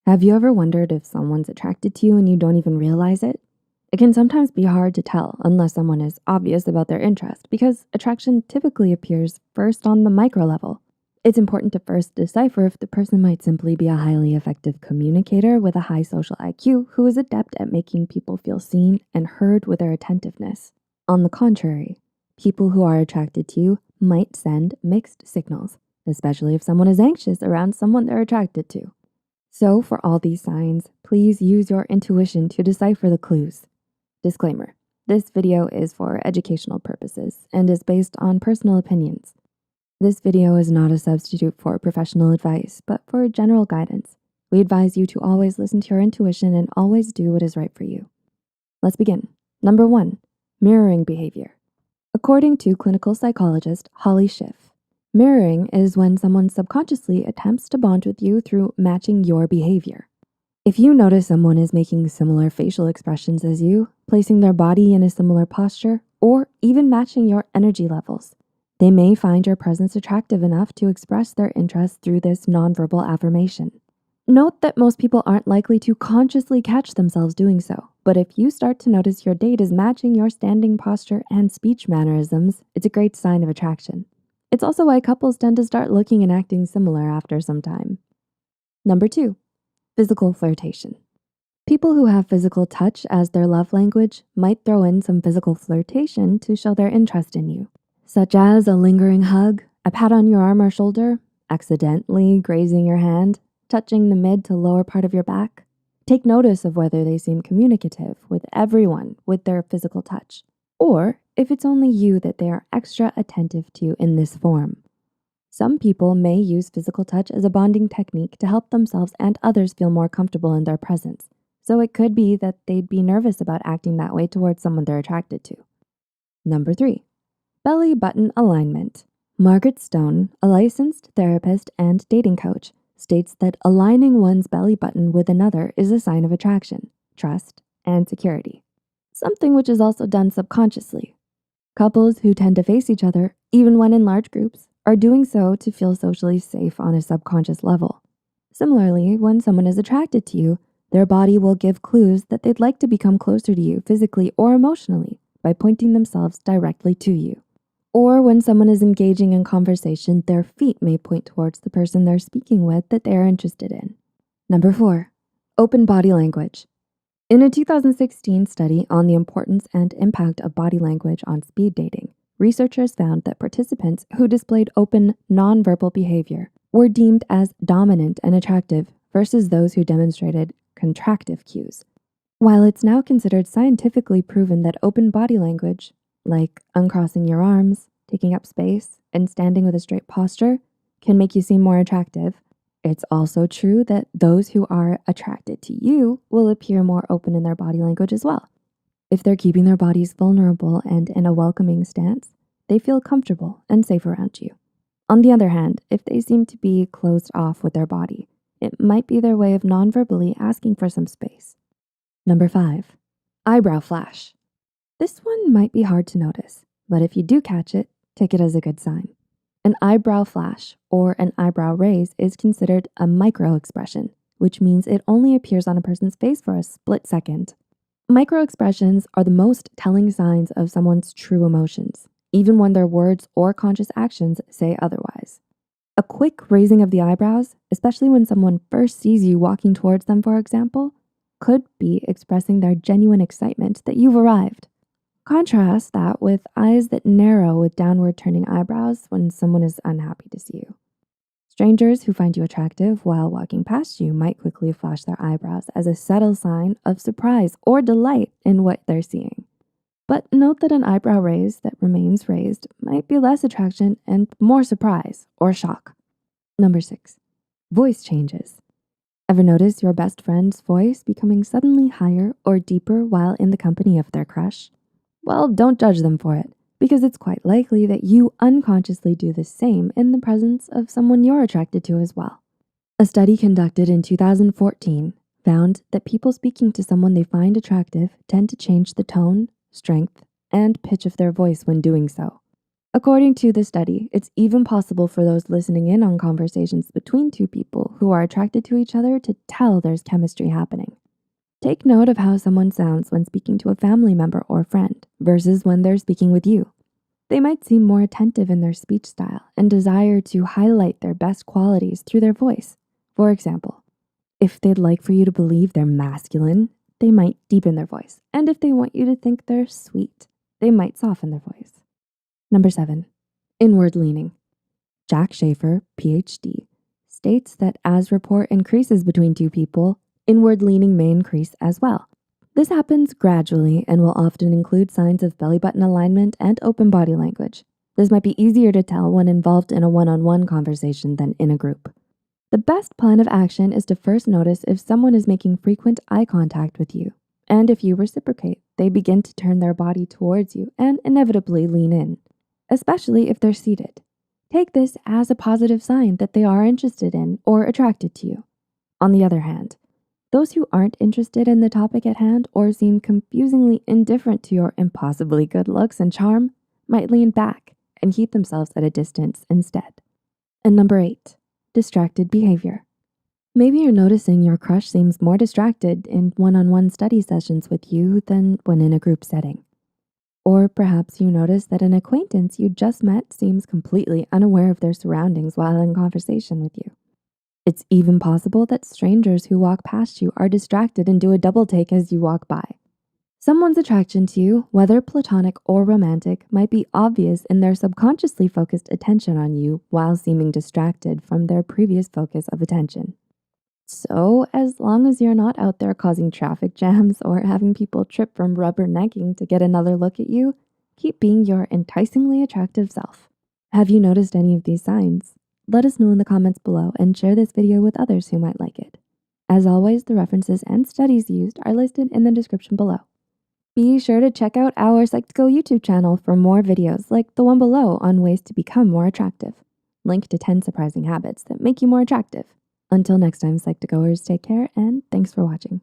Have you ever wondered if someone's attracted to you and you don't even realize it? It can sometimes be hard to tell unless someone is obvious about their interest because attraction typically appears first on the micro level. It's important to first decipher if the person might simply be a highly effective communicator with a high social IQ who is adept at making people feel seen and heard with their attentiveness. On the contrary, people who are attracted to you might send mixed signals, especially if someone is anxious around someone they're attracted to. So for all these signs, please use your intuition to decipher the clues. Disclaimer: this video is for educational purposes and is based on personal opinions. This video is not a substitute for professional advice, but for general guidance. We advise you to always listen to your intuition and always do what is right for you. Let's begin. Number 1, mirroring behavior. According to clinical psychologist Holly Schiff, mirroring is when someone subconsciously attempts to bond with you through matching your behavior. If you notice someone is making similar facial expressions as you, placing their body in a similar posture, or even matching your energy levels, they may find your presence attractive enough to express their interest through this nonverbal affirmation. Note that most people aren't likely to consciously catch themselves doing so, but if you start to notice your date is matching your standing posture and speech mannerisms, it's a great sign of attraction. It's also why couples tend to start looking and acting similar after some time. Number 2, physical flirtation. People who have physical touch as their love language might throw in some physical flirtation to show their interest in you, such as a lingering hug, a pat on your arm or shoulder, accidentally grazing your hand, touching the mid to lower part of your back. Take notice of whether they seem communicative with everyone with their physical touch, or if it's only you that they are extra attentive to in this form. Some people may use physical touch as a bonding technique to help themselves and others feel more comfortable in their presence, so it could be that they'd be nervous about acting that way towards someone they're attracted to. Number 3, belly button alignment. Margaret Stone, a licensed therapist and dating coach, states that aligning one's belly button with another is a sign of attraction, trust, and security, something which is also done subconsciously. Couples who tend to face each other, even when in large groups, are doing so to feel socially safe on a subconscious level. Similarly, when someone is attracted to you, their body will give clues that they'd like to become closer to you physically or emotionally by pointing themselves directly to you. Or when someone is engaging in conversation, their feet may point towards the person they're speaking with that they are interested in. Number 4, open body language. In a 2016 study on the importance and impact of body language on speed dating, researchers found that participants who displayed open, nonverbal behavior were deemed as dominant and attractive versus those who demonstrated contractive cues. While it's now considered scientifically proven that open body language, like uncrossing your arms, taking up space, and standing with a straight posture, can make you seem more attractive, it's also true that those who are attracted to you will appear more open in their body language as well. If they're keeping their bodies vulnerable and in a welcoming stance, they feel comfortable and safe around you. On the other hand, if they seem to be closed off with their body, it might be their way of non-verbally asking for some space. Number 5, eyebrow flash. This one might be hard to notice, but if you do catch it, take it as a good sign. An eyebrow flash or an eyebrow raise is considered a micro expression, which means it only appears on a person's face for a split second. Micro expressions are the most telling signs of someone's true emotions, even when their words or conscious actions say otherwise. A quick raising of the eyebrows, especially when someone first sees you walking towards them, for example, could be expressing their genuine excitement that you've arrived. Contrast that with eyes that narrow with downward turning eyebrows when someone is unhappy to see you. Strangers who find you attractive while walking past you might quickly flash their eyebrows as a subtle sign of surprise or delight in what they're seeing. But note that an eyebrow raise that remains raised might be less attraction and more surprise or shock. Number 6, voice changes. Ever notice your best friend's voice becoming suddenly higher or deeper while in the company of their crush? Well, don't judge them for it, because it's quite likely that you unconsciously do the same in the presence of someone you're attracted to as well. A study conducted in 2014 found that people speaking to someone they find attractive tend to change the tone, strength, and pitch of their voice when doing so. According to the study, it's even possible for those listening in on conversations between two people who are attracted to each other to tell there's chemistry happening. Take note of how someone sounds when speaking to a family member or friend versus when they're speaking with you. They might seem more attentive in their speech style and desire to highlight their best qualities through their voice. For example, if they'd like for you to believe they're masculine, they might deepen their voice. And if they want you to think they're sweet, they might soften their voice. Number 7, inward leaning. Jack Schaefer, PhD, states that as rapport increases between two people, inward leaning may increase as well. This happens gradually and will often include signs of belly button alignment and open body language. This might be easier to tell when involved in a one-on-one conversation than in a group. The best plan of action is to first notice if someone is making frequent eye contact with you. And if you reciprocate, they begin to turn their body towards you and inevitably lean in, especially if they're seated. Take this as a positive sign that they are interested in or attracted to you. On the other hand, those who aren't interested in the topic at hand or seem confusingly indifferent to your impossibly good looks and charm might lean back and keep themselves at a distance instead. And number 8, distracted behavior. Maybe you're noticing your crush seems more distracted in one-on-one study sessions with you than when in a group setting. Or perhaps you notice that an acquaintance you just met seems completely unaware of their surroundings while in conversation with you. It's even possible that strangers who walk past you are distracted and do a double take as you walk by. Someone's attraction to you, whether platonic or romantic, might be obvious in their subconsciously focused attention on you while seeming distracted from their previous focus of attention. So, as long as you're not out there causing traffic jams or having people trip from rubbernecking to get another look at you, keep being your enticingly attractive self. Have you noticed any of these signs? Let us know in the comments below and share this video with others who might like it. As always, the references and studies used are listed in the description below. Be sure to check out our Psych2Go YouTube channel for more videos like the one below on ways to become more attractive. Link to 10 surprising habits that make you more attractive. Until next time, Psych2Goers, take care and thanks for watching.